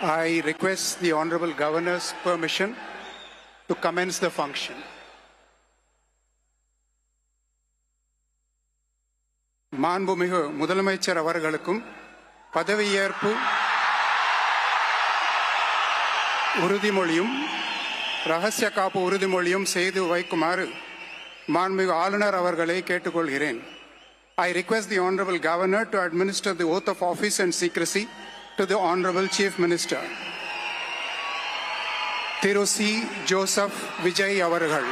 I request the Honorable Governor's permission to commence the function. மாண்புமிகு முதலமைச்சர் அவர்களுக்கும் பதவியேற்பு உறுதிமொழியும் ரகசிய காப்பு உறுதிமொழியும் செய்து வைக்குமாறு மாண்புமிகு ஆளுநர் அவர்களை கேட்டுக்கொள்கிறேன். I request the Honorable Governor to administer the oath of office and secrecy to the Honorable Chief Minister. Thiru C. Joseph Vijay அவர்கள்.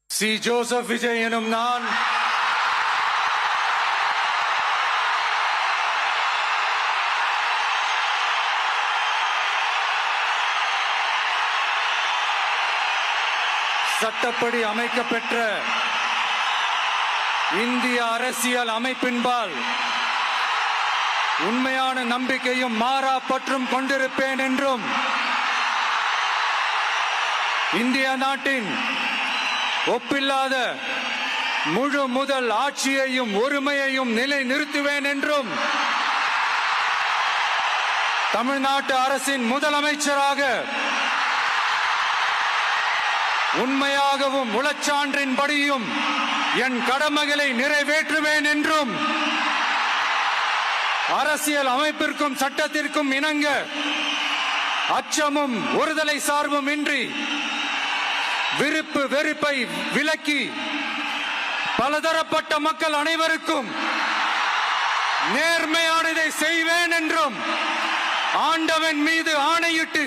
சி ஜோசப் விஜய் எனும் நான் சட்டப்படி அமைக்கப்பெற்ற இந்திய அரசியல் அமைப்பின்பால் உண்மையான நம்பிக்கையும் மாறா பற்றும் கொண்டிருப்பேன் என்றும் இந்திய நாட்டின் ஒப்பில்லாத முழு முதல் ஆட்சியையும் ஒருமையையும் நிலை நிறுத்துவேன் என்றும் தமிழ்நாட்டு அரசின் முதலமைச்சராக உண்மையாகவும் உளச்சான்றின்படியும் என் கடமைகளை நிறைவேற்றுவேன் என்றும் அரசியல் அமைப்பிற்கும் சட்டத்திற்கும் இணங்க அச்சமும் ஒருதலை சார்பும் இன்றி விருப்பு வெறுப்பை விலக்கி பலதரப்பட்ட மக்கள் அனைவருக்கும் நேர்மையானதை செய்வேன் என்றும் ஆண்டவன் மீது ஆணையிட்டு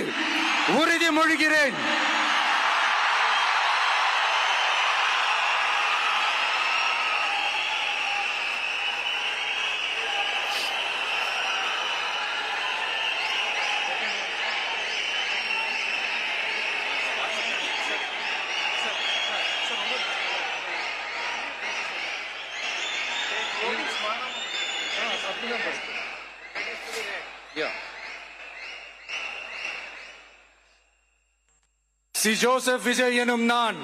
உறுதிமொழிகிறேன். சி ஜோசப் விஜய் எனும் நான்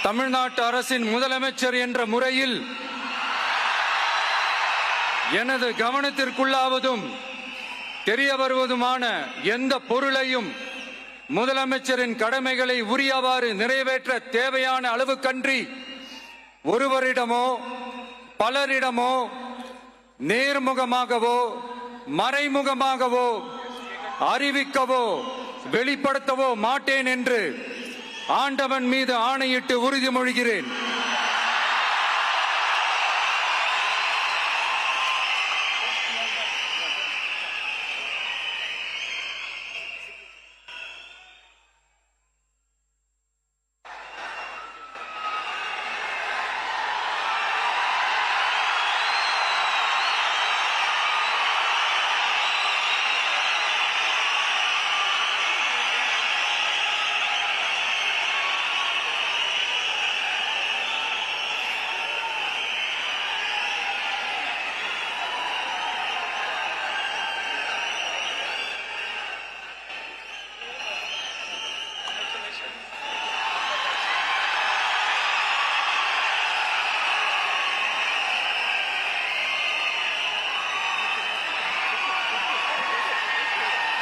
தமிழ்நாட்டு அரசின் முதலமைச்சர் என்ற முறையில் எனது கவனத்திற்குள்ளாவதும் தெரிய வருவதுமான எந்த பொருளையும் முதலமைச்சரின் கடமைகளை உரியவாறு நிறைவேற்ற தேவையான அளவுக்கன்றி ஒருவரிடமோ பலரிடமோ நேர்முகமாகவோ மறைமுகமாகவோ அறிவிக்கவோ வெளிப்படுத்தவோ மாட்டேன் என்று ஆண்டவன் மீது ஆணையிட்டு உறுதிமொழிகிறேன்.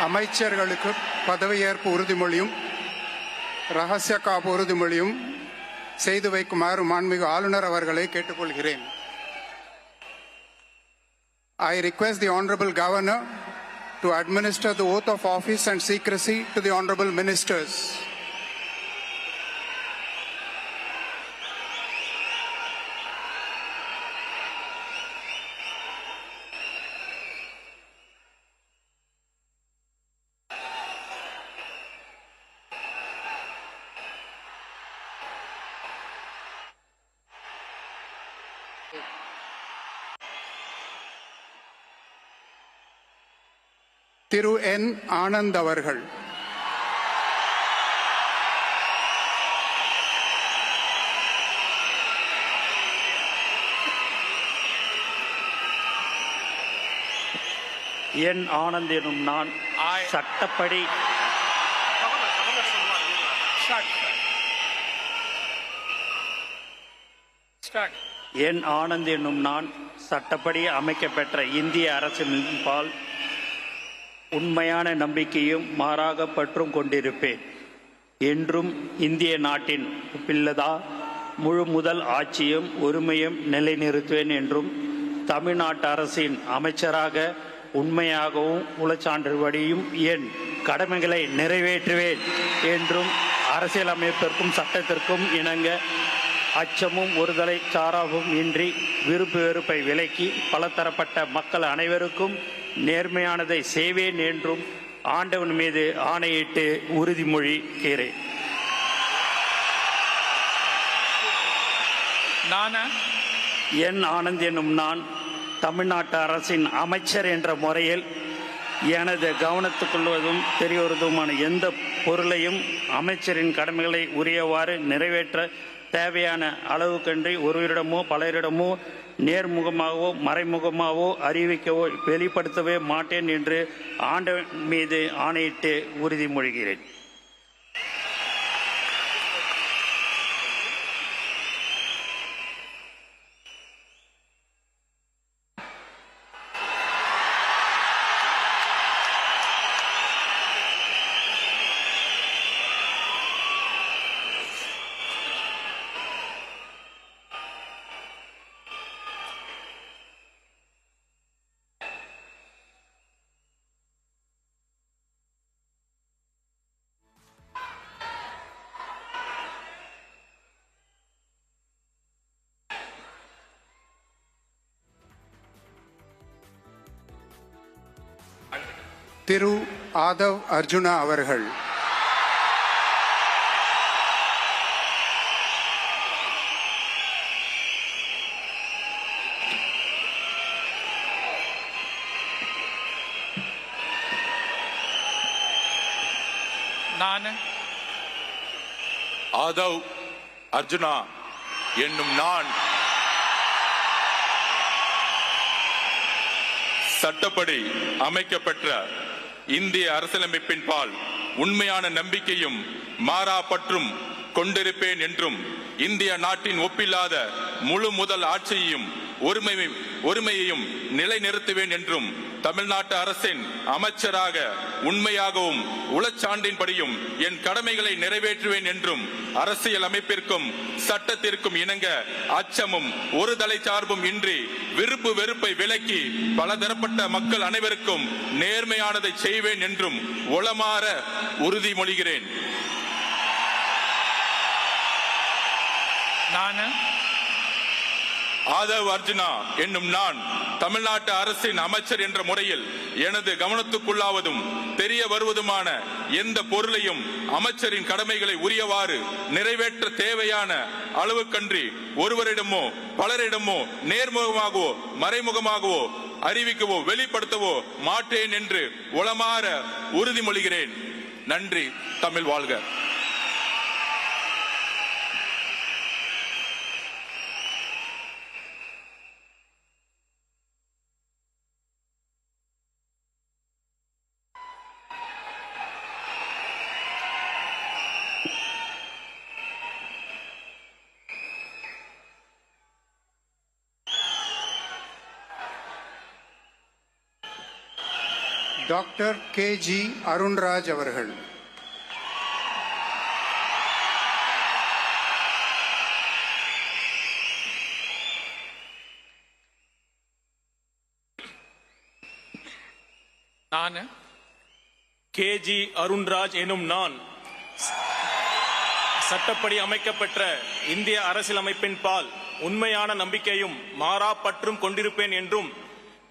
அமைச்சர்களுக்கு பதவியேற்பு உறுதிமொழியும் ரகசிய காப்பு உறுதிமொழியும் செய்து வைக்குமாறு மாண்புமிகு ஆளுநர் அவர்களை கேட்டுக்கொள்கிறேன். I request the Honorable Governor to administer the oath of office and secrecy to the Honorable Ministers. திரு என் ஆனந்த் அவர்கள், என் ஆனந்த் எனும் நான் சட்டப்படி என் ஆனந்த் எனும் நான் சட்டப்படி அமைக்கப்பெற்ற இந்திய அரசின்பால் உண்மையான நம்பிக்கையும் மாறாக பற்றும் கொண்டிருப்பேன் என்றும் இந்திய நாட்டின் ஒப்பில்லதா முழு முதல் ஆட்சியும் உரிமையும் நிலைநிறுத்துவேன் என்றும் தமிழ்நாட்டு அரசின் அமைச்சராக உண்மையாகவும் உளச்சான்றுபடியும் என் கடமைகளை நிறைவேற்றுவேன் என்றும் அரசியலமைப்பிற்கும் சட்டத்திற்கும் இணங்க அச்சமும் ஒருதலை சாராவும் இன்றி விருப்பு வெறுப்பை விலக்கி பலதரப்பட்ட மக்கள் அனைவருக்கும் நேர்மையானதை செய்வேன் என்றும் ஆண்டவன் மீது ஆணையிட்டு உறுதிமொழிக்கிறேன். என் ஆனந்த் எனும் நான் தமிழ்நாட்டு அரசின் அமைச்சர் என்ற முறையில் எனது கவனத்துக்கொள்வதும் தெரியவதுமான எந்த பொருளையும் அமைச்சரின் கடமைகளை உரியவாறு நிறைவேற்ற தேவையான அளவுக்கன்றி ஒருவரிடமோ பலரிடமோ நேர்முகமாகவோ மறைமுகமாகவோ அறிவிக்கவோ வெளிப்படுத்தவே மாட்டேன் என்று ஆண்டவன் மீது ஆணையிட்டு உறுதிமொழிகிறேன். திரு ஆதவ் அர்ஜுனா அவர்கள், ஆதவ் அர்ஜுனா என்னும் நான் சட்டப்படி அமைக்கப்பெற்ற இந்திய அரசியலமைப்பின் பால் உண்மையான நம்பிக்கையும் மாறா பற்றும் கொண்டிருப்பேன் என்றும் இந்திய நாட்டின் ஒப்பில்லாத முழு முதல் ஆட்சியையும் ஒருமையையும் நிலைநிறுத்துவேன் என்றும் தமிழ்நாட்டு அரசின் அமைச்சராக உண்மையாகவும் உளச்சான்றின்படியும் என் கடமைகளை நிறைவேற்றுவேன் என்றும் அரசியல் அமைப்பிற்கும் சட்டத்திற்கும் இணங்க அச்சமும் ஒரு தலை சார்பும் இன்றி விருப்பு வெறுப்பை விலக்கி பலதரப்பட்ட மக்கள் அனைவருக்கும் நேர்மையானதை செய்வேன் என்றும் உளமாற உறுதிமொழிகிறேன். ஆதவ் அர்ஜுனா என்னும் நான் தமிழ்நாட்டு அரசின் அமைச்சர் என்ற முறையில் எனது கவனத்துக்குள்ளாவதும் தெரிய வருவதுமான எந்த பொருளையும் அமைச்சரின் கடமைகளை உரியவாறு நிறைவேற்ற தேவையான அளவுக்கன்றி ஒருவரிடமோ பலரிடமோ நேர்முகமாகவோ மறைமுகமாகவோ அறிவிக்கவோ வெளிப்படுத்தவோ மாட்டேன் என்று உளமாற உறுதிமொழிகிறேன். நன்றி. தமிழ் வாழ்க. டாக்டர் கே.ஜி. அருண்ராஜ் அவர்கள், கே.ஜி. அருண்ராஜ் எனும் நான் சட்டப்படி அமைக்கப்பெற்ற இந்திய அரசியலமைப்பின் பால் உண்மையான நம்பிக்கையும் மாறா பற்றும் கொண்டிருப்பேன் என்றும்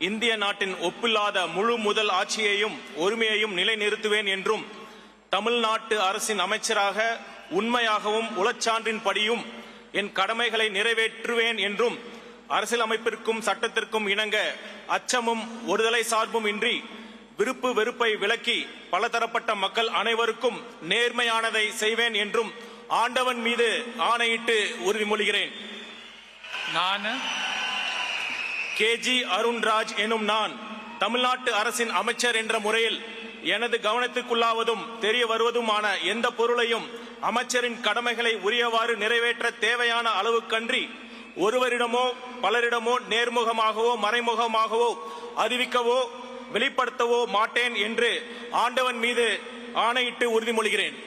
இந்திய நாட்டின் ஒப்பில்லாத முழு முதல் ஆட்சியையும் ஒருமையையும் நிலைநிறுத்துவேன் என்றும் தமிழ்நாட்டு அரசின் அமைச்சராக உண்மையாகவும் உளச்சான்றின்படியும் என் கடமைகளை நிறைவேற்றுவேன் என்றும் அரசியலமைப்பிற்கும் சட்டத்திற்கும் இணங்க அச்சமும் ஒருதலை சார்பும் இன்றி விருப்பு வெறுப்பை விலக்கி பலதரப்பட்ட மக்கள் அனைவருக்கும் நேர்மையானதை செய்வேன் என்றும் ஆண்டவன் மீது ஆணையிட்டு உறுதிமொழிகிறேன். நான் KG அருண்ராஜ் எனும் நான் தமிழ்நாட்டு அரசின் அமைச்சர் என்ற முறையில் எனது கவனத்துக்குள்ளாவதும் தெரிய வருவதுமான எந்த பொருளையும் அமைச்சரின் கடமைகளை உரியவாறு நிறைவேற்ற தேவையான அளவுக்கன்றி ஒருவரிடமோ பலரிடமோ நேர்முகமாகவோ மறைமுகமாகவோ அறிவிக்கவோ வெளிப்படுத்தவோ மாட்டேன் என்று ஆண்டவன் மீது ஆணையிட்டு உறுதிமொழிகிறேன்.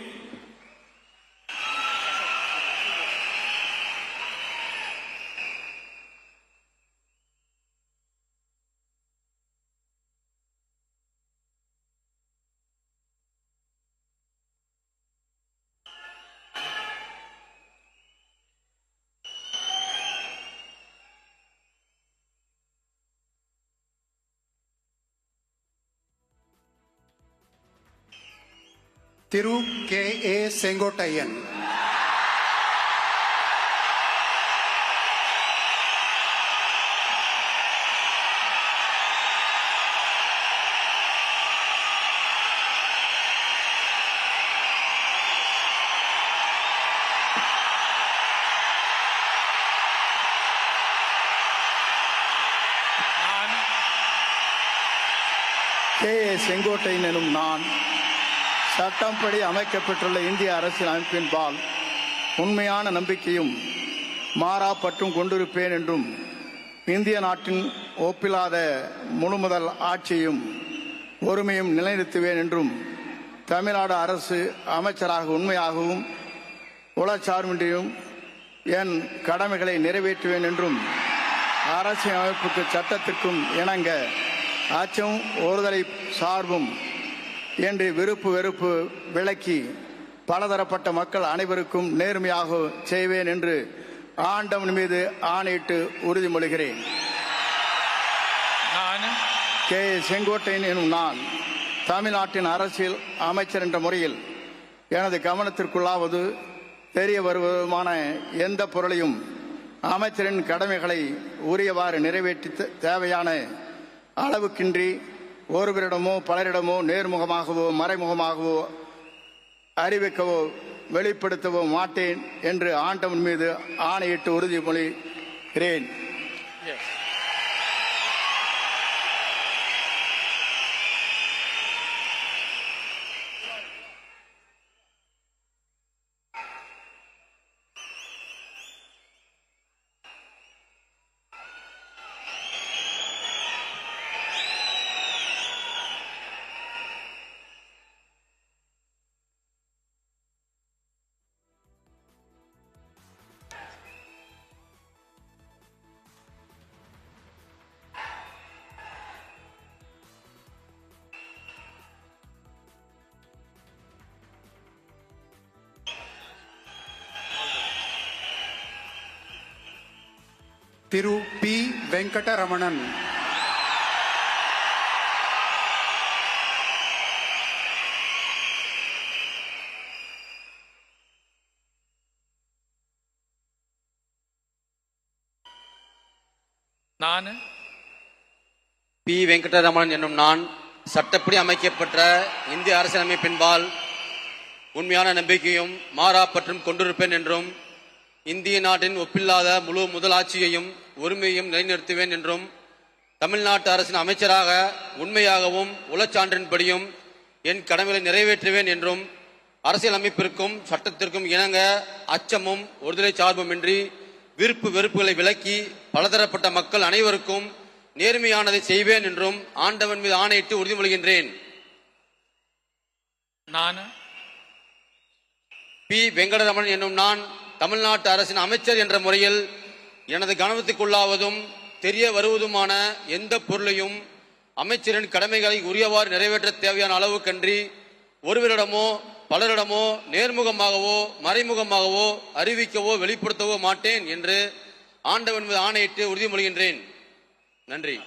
திரு K.A. செங்கோட்டையன். K.A. செங்கோட்டையன் எனும் நான் சட்டப்படி அமைக்கப்பட்டுள்ள இந்திய அரசியல் அமைப்பின்பால் உண்மையான நம்பிக்கையும் மாறா பற்றும் கொண்டிருப்பேன் என்றும் இந்திய நாட்டின் ஒப்பில்லாத முழுமுதல் ஆட்சியையும் ஒருமையும் நிலைநிறுத்துவேன் என்றும் தமிழ்நாடு அரசு அமைச்சராக உண்மையாகவும் உளச்சார்பின்றியும் என் கடமைகளை நிறைவேற்றுவேன் என்றும் அரசியல் அமைப்புக்கு சட்டத்திற்கும் இணங்க அச்சம் ஒருதலை சார்பும் என்று விருப்பு வெறுப்பு விலக்கி பலதரப்பட்ட மக்கள் அனைவருக்கும் நேர்மையாக செய்வேன் என்று ஆண்டவன் மீது ஆணையிட்டு உறுதிமொழிகிறேன். நான் K.A. செங்கோட்டையன் எனும் நான் தமிழ்நாட்டின் அரசியல் அமைச்சர் என்ற முறையில் எனது கவனத்திற்குள்ளாவது தெரிய வருவதுமான எந்த பொருளையும் அமைச்சரின் கடமைகளை உரியவாறு நிறைவேற்றி தேவையான அளவுக்கின்றி ஒருவரிடமோ பலரிடமோ நேர்முகமாகவோ மறைமுகமாகவோ அறிவிக்கவோ வெளிப்படுத்தவோ மாட்டேன் என்று ஆண்டவன் மீது ஆணையிட்டு உறுதிமொழிகிறேன். திரு P. வெங்கடரமணன். நான் பி. வெங்கடரமணன் என்னும் நான் சட்டப்படி அமைக்கப்பட்ட இந்திய அரசியலமைப்பின்பால் உண்மையான நம்பிக்கையும் மாறா பற்றும் கொண்டிருப்பேன் என்றும் இந்திய நாட்டின் ஒப்பில்லாத முழு முதலாட்சியையும் ஒருமையையும் நிலைநிறுத்துவேன் என்றும் தமிழ்நாட்டு அரசின் அமைச்சராக உண்மையாகவும் உளச்சான்றின்படியும் என் கடமைகளை நிறைவேற்றுவேன் என்றும் அரசியல் அமைப்பிற்கும் சட்டத்திற்கும் இணங்க அச்சமும் ஒருதலை சார்புமின்றி விருப்பு வெறுப்புகளை விலக்கி பலதரப்பட்ட மக்கள் அனைவருக்கும் நேர்மையானதை செய்வேன் என்றும் ஆண்டவன் மீது ஆணையிட்டு உறுதிமொழிகின்றேன். நான் பி. வெங்கடரமணன் என்னும் நான் தமிழ்நாட்டு அரசின் அமைச்சர் என்ற முறையில் எனது கவனத்துக்குள்ளாவதும் தெரிய வருவதுமான எந்த பொருளையும் அமைச்சரின் கடமைகளை உரியவாறு நிறைவேற்ற தேவையான அளவுக்கன்றி ஒருவரிடமோ பலரிடமோ நேர்முகமாகவோ மறைமுகமாகவோ அறிவிக்கவோ வெளிப்படுத்தவோ மாட்டேன் என்று ஆண்டவன் மீது ஆணையிட்டு உறுதிமொழிகின்றேன். நன்றி.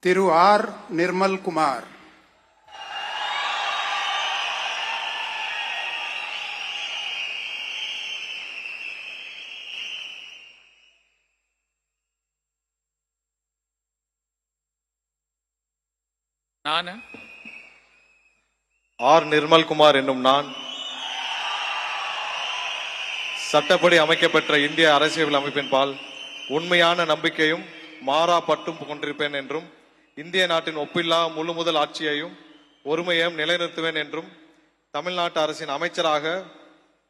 திரு ஆர் நிர்மல்குமார். நான் ஆர் நிர்மல்குமார் என்னும் நான் சட்டப்படி அமைக்கப்பெற்ற இந்திய அரசியல் அமைப்பின் பால் உண்மையான நம்பிக்கையும் மாறா பற்றும் கொண்டிருப்பேன் என்றும் இந்திய நாட்டின் ஒப்பில்லா முழு முதல் ஆட்சியையும் ஒருமையையும் நிலைநிறுத்துவேன் என்றும் தமிழ்நாட்டு அரசின் அமைச்சராக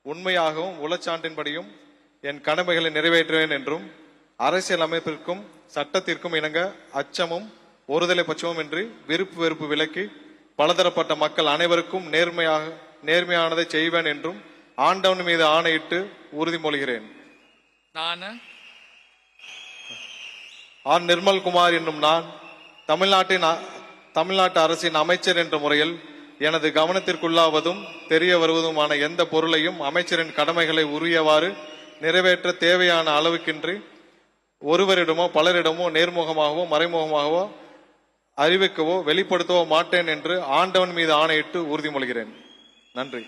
உண்மையாகவும் உளச்சான்றின்படியும் என் கடமைகளை நிறைவேற்றுவேன் என்றும் அரசியல் அமைப்பிற்கும் சட்டத்திற்கும் இணங்க அச்சமும் ஒருதலை பட்சமும் இன்றி விருப்பு வெறுப்பு விலக்கி பலதரப்பட்ட மக்கள் அனைவருக்கும் நேர்மையானதை செய்வேன் என்றும் ஆண்டவன் மீது ஆணையிட்டு உறுதிமொழிகிறேன். நான் ஆர் நிர்மல்குமார் என்னும் நான் தமிழ்நாட்டு அரசின் அமைச்சர் என்ற முறையில் எனது கவனத்திற்குள்ளாவதும் தெரிய வருவதுமான எந்த பொருளையும் அமைச்சரின் கடமைகளை உரியவாறு நிறைவேற்ற தேவையான அளவுக்கின்றி ஒருவரிடமோ பலரிடமோ நேர்முகமாகவோ மறைமுகமாகவோ அறிவிக்கவோ வெளிப்படுத்தவோ மாட்டேன் என்று ஆண்டவன் மீது ஆணையிட்டு உறுதிமொழிகிறேன். நன்றி.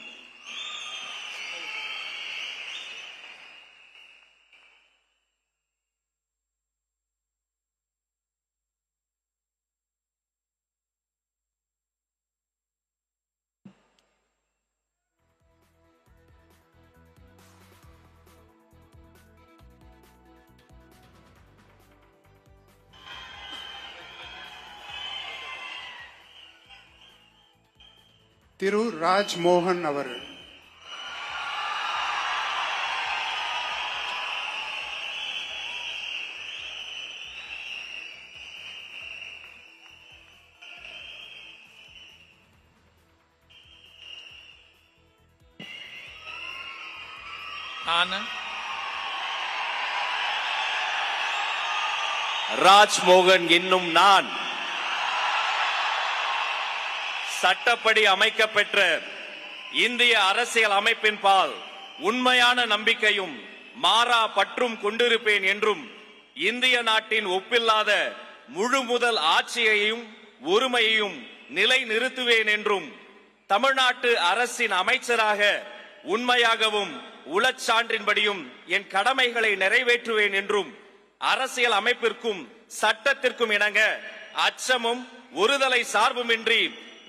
திரு ராஜ் மோகன் அவர்கள். நான் ராஜ்மோகன் என்னும் நான் சட்டப்படி அமைக்கப்பெற்ற இந்திய அரசியல் அமைப்பின் பால் உண்மையான நம்பிக்கையும் மாறா பற்றும் கொண்டிருப்பேன் என்றும் இந்திய நாட்டின் ஒப்பில்லாத முழு முதல் ஆட்சியையும் ஒருமையையும் நிலை நிறுத்துவேன் என்றும் தமிழ்நாட்டு அரசின் அமைச்சராக உண்மையாகவும் உளச்சான்றின்படியும் என் கடமைகளை நிறைவேற்றுவேன் என்றும் அரசியல் அமைப்பிற்கும் சட்டத்திற்கும் இணங்க அச்சமும் ஒருதலை சார்புமின்றி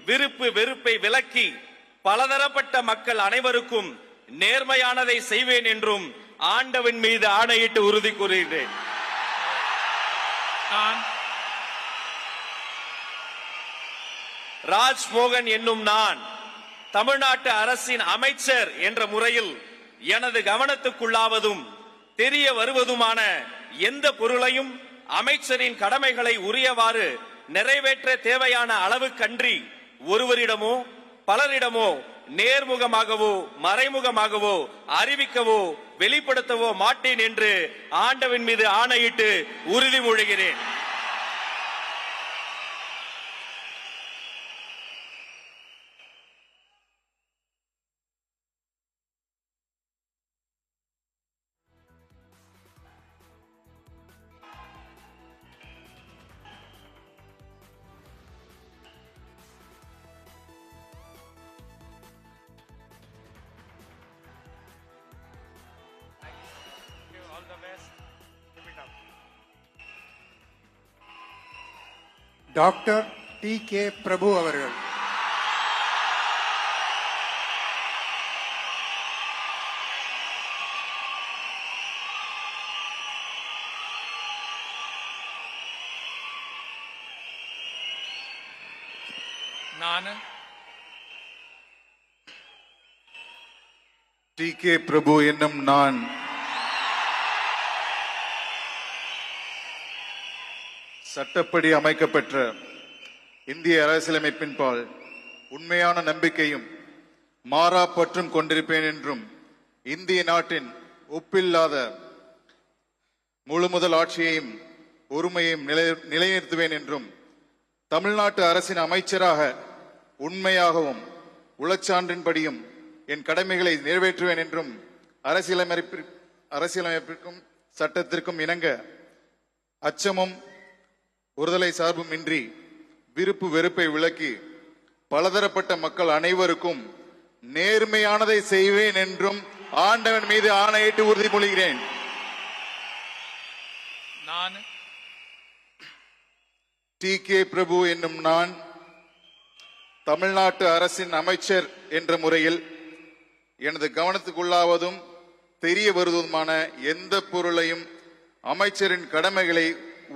விருப்பு வெறுப்பை விலக்கி பலதரப்பட்ட மக்கள் அனைவருக்கும் நேர்மையானதை செய்வேன் என்றும் ஆண்டவன் மீது ஆணையிட்டு உறுதி கூறுகிறேன். ராஜ்மோகன் என்னும் நான் தமிழ்நாட்டு அரசின் அமைச்சர் என்ற முறையில் எனது கவனத்துக்குள்ளாவதும் தெரிய வருவதுமான எந்த பொருளையும் அமைச்சரின் கடமைகளை உரியவாறு நிறைவேற்ற தேவையான அளவுக்கன்றி ஒருவரிடமோ பலரிடமோ நேர்முகமாகவோ மறைமுகமாகவோ அறிவிக்கவோ வெளிப்படுத்தவோ மாட்டேன் என்று ஆண்டவன் மீது ஆணையிட்டு உறுதிமொழிகிறேன். Doctor DK. பிரபு அவர்கள். நான் டி.கே. பிரபு என்னும் நான் சட்டப்படி அமைக்கப்பெற்ற இந்திய அரசியலமைப்பின் பால் உண்மையான நம்பிக்கையும் மாறா பற்றும் கொண்டிருப்பேன் என்றும் இந்திய நாட்டின் ஒப்பில்லாத முழு முதல் ஆட்சியையும் ஒருமையையும் நிலைநிறுத்துவேன் என்றும் தமிழ்நாட்டு அரசின் அமைச்சராக உண்மையாகவும் உளச்சான்றின்படியும் என் கடமைகளை நிறைவேற்றுவேன் என்றும் அரசியலமைப்பிற்கும் சட்டத்திற்கும் இணங்க அச்சமும் ஒருதலை சார்புமின்றி விருப்பு வெறுப்பை விலக்கி பலதரப்பட்ட மக்கள் அனைவருக்கும் நேர்மையானதை செய்வேன் என்றும் ஆண்டவன் மீது ஆணையிட்டு உறுதிமொழிகிறேன். நான் டி.கே. பிரபு என்னும் நான் தமிழ்நாட்டு அரசின் அமைச்சர் என்ற முறையில் எனது கவனத்துக்குள்ளாவதும் தெரிய வருவதுமான எந்த பொருளையும் அமைச்சரின் கடமைகளை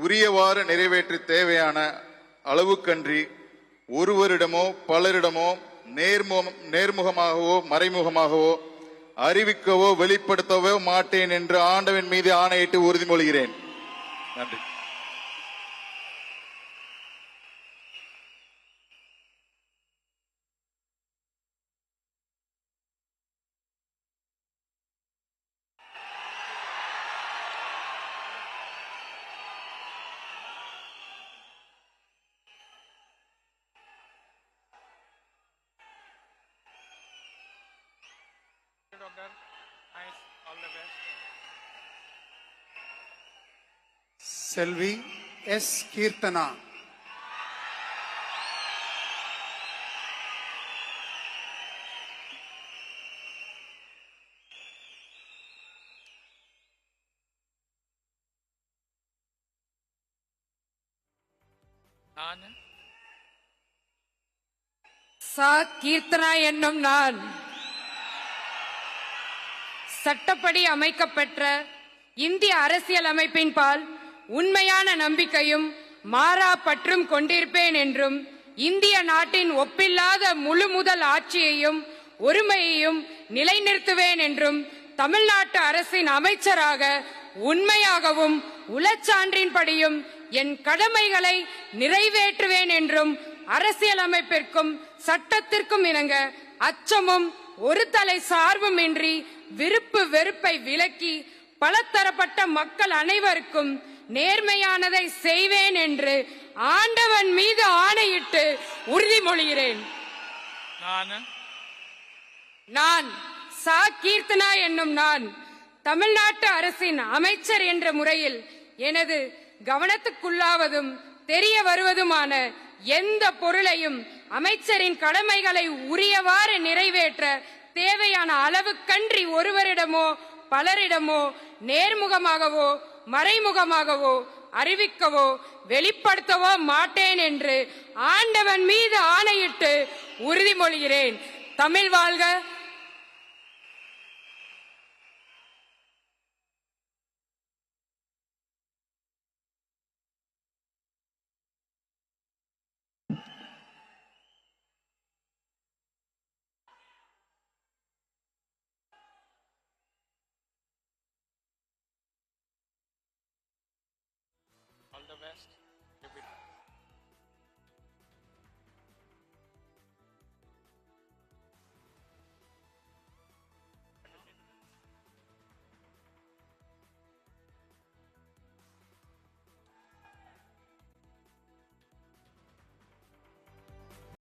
உரியவாறு நிறைவேற்ற தேவையான அளவுக்கன்றி ஒருவரிடமோ பலரிடமோ நேர்முகமாகவோ மறைமுகமாகவோ அறிவிக்கவோ வெளிப்படுத்தவோ மாட்டேன் என்று ஆண்டவன் மீது ஆணையிட்டு உறுதிமொழிகிறேன். நன்றி. செல்வி எஸ். கீர்த்தனா. நான் சா. கீர்த்தனா என்னும் நான் சட்டப்படி அமைக்கப்பெற்ற இந்திய அரசியலமைப்பின் பால் உண்மையான நம்பிக்கையும் மாறா பற்றும் கொண்டிருப்பேன் என்றும் இந்திய நாட்டின் ஒப்பில்லாத முழு முதல் ஆட்சியையும் ஒருமையையும் நிலைநிறுத்துவேன் என்றும் தமிழ்நாட்டு அரசின் அமைச்சராக உண்மையாகவும் உளச்சான்றின்படியும் என் கடமைகளை நிறைவேற்றுவேன் என்றும் அரசியலமைப்பிற்கும் சட்டத்திற்கும் இணங்க அச்சமும் ஒரு தலை சார்புமின்றி விருப்பு வெறுப்பை விலக்கி பலதரப்பட்ட மக்கள் அனைவருக்கும் நேர்மையானதை செய்வேன் என்று ஆண்டவன் மீது ஆணையிட்டு உறுதிமொழிகிறேன். நான் சா. கீர்த்தனா என்னும் நான் தமிழ்நாட்டு அரசின் அமைச்சர் என்ற முறையில் எனது கவனத்துக்குள்ளாவதும் தெரிய வருவதுமான எந்த பொருளையும் அமைச்சரின் கடமைகளை உரியவாறு நிறைவேற்ற தேவையான அளவுக்கன்றி ஒருவரிடமோ பலரிடமோ நேர்முகமாகவோ மறைமுகமாகவோ அறிவிக்கவோ வெளிப்படுத்தவோ மாட்டேன் என்று ஆண்டவன் மீது ஆணையிட்டு உறுதிமொழிகிறேன். தமிழ் வாழ்க!